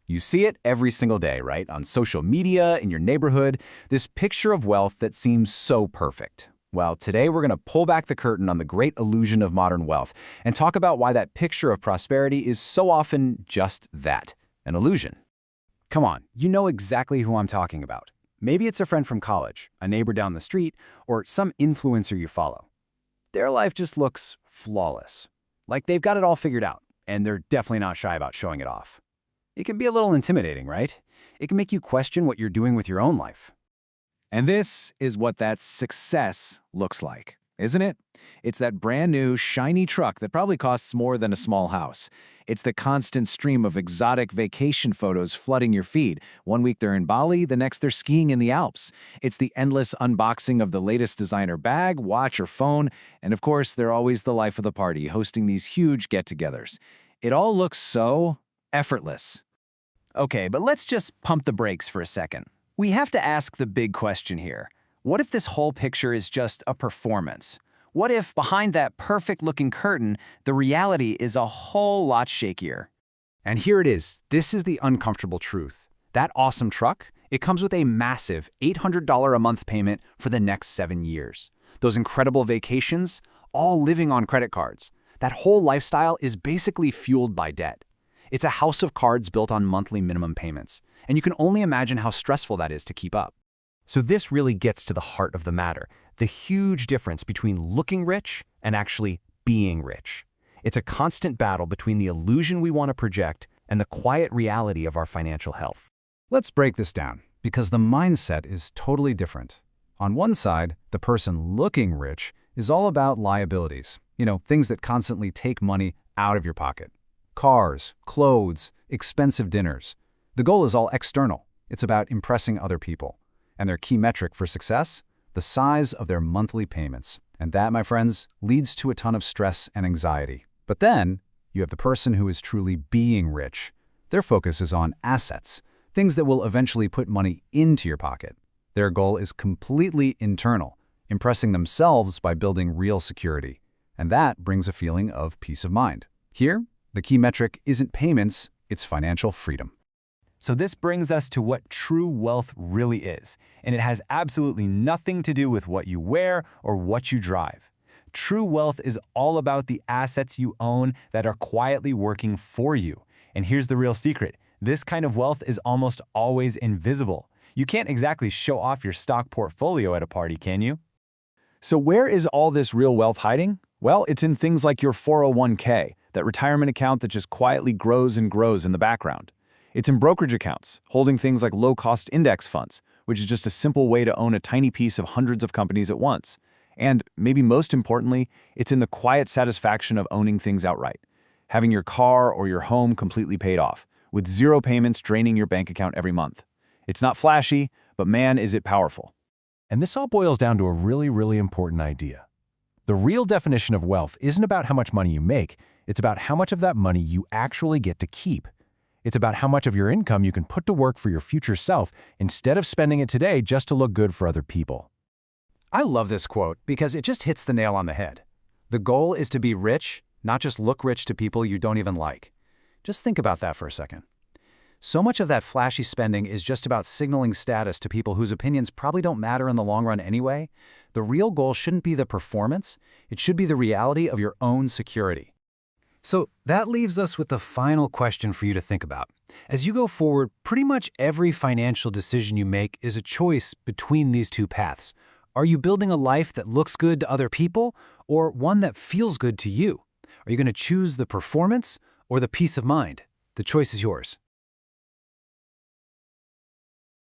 You see it every single day, right? On social media, in your neighborhood, this picture of wealth that seems so perfect. Well, today we're going to pull back the curtain on the great illusion of modern wealth and talk about why that picture of prosperity is so often just that, an illusion. Come on, you know exactly who I'm talking about. Maybe it's a friend from college, a neighbor down the street, or some influencer you follow. Their life just looks flawless, like they've got it all figured out, and they're definitely not shy about showing it off. It can be a little intimidating, right? It can make you question what you're doing with your own life. And this is what that success looks like, isn't it? It's that brand new, shiny truck that probably costs more than a small house. It's the constant stream of exotic vacation photos flooding your feed. One week they're in Bali, the next they're skiing in the Alps. It's the endless unboxing of the latest designer bag, watch, or phone. And of course, they're always the life of the party, hosting these huge get-togethers. It all looks so effortless. Okay, but let's just pump the brakes for a second. We have to ask the big question here. What if this whole picture is just a performance? What if behind that perfect-looking curtain, the reality is a whole lot shakier? And here it is. This is the uncomfortable truth. That awesome truck, it comes with a massive $800 a month payment for the next 7 years. Those incredible vacations, all living on credit cards. That whole lifestyle is basically fueled by debt. It's a house of cards built on monthly minimum payments, and you can only imagine how stressful that is to keep up. So this really gets to the heart of the matter, the huge difference between looking rich and actually being rich. It's a constant battle between the illusion we want to project and the quiet reality of our financial health. Let's break this down, because the mindset is totally different. On one side, the person looking rich is all about liabilities, things that constantly take money out of your pocket. Cars, clothes, expensive dinners. The goal is all external. It's about impressing other people. And their key metric for success? The size of their monthly payments. And that, my friends, leads to a ton of stress and anxiety. But then, you have the person who is truly being rich. Their focus is on assets, things that will eventually put money into your pocket. Their goal is completely internal, impressing themselves by building real security. And that brings a feeling of peace of mind. Here, the key metric isn't payments, it's financial freedom. So this brings us to what true wealth really is, and it has absolutely nothing to do with what you wear or what you drive. True wealth is all about the assets you own that are quietly working for you. And here's the real secret. This kind of wealth is almost always invisible. You can't exactly show off your stock portfolio at a party, can you? So where is all this real wealth hiding? Well, it's in things like your 401k, that retirement account that just quietly grows and grows in the background. It's in brokerage accounts, holding things like low-cost index funds, which is just a simple way to own a tiny piece of hundreds of companies at once. And maybe most importantly, it's in the quiet satisfaction of owning things outright. Having your car or your home completely paid off, with zero payments draining your bank account every month. It's not flashy, but man, is it powerful. And this all boils down to a really, really important idea. The real definition of wealth isn't about how much money you make, it's about how much of that money you actually get to keep. It's about how much of your income you can put to work for your future self instead of spending it today just to look good for other people. I love this quote because it just hits the nail on the head. The goal is to be rich, not just look rich to people you don't even like. Just think about that for a second. So much of that flashy spending is just about signaling status to people whose opinions probably don't matter in the long run anyway. The real goal shouldn't be the performance, it should be the reality of your own security. So that leaves us with the final question for you to think about. As you go forward, pretty much every financial decision you make is a choice between these two paths. Are you building a life that looks good to other people, or one that feels good to you? Are you going to choose the performance or the peace of mind? The choice is yours.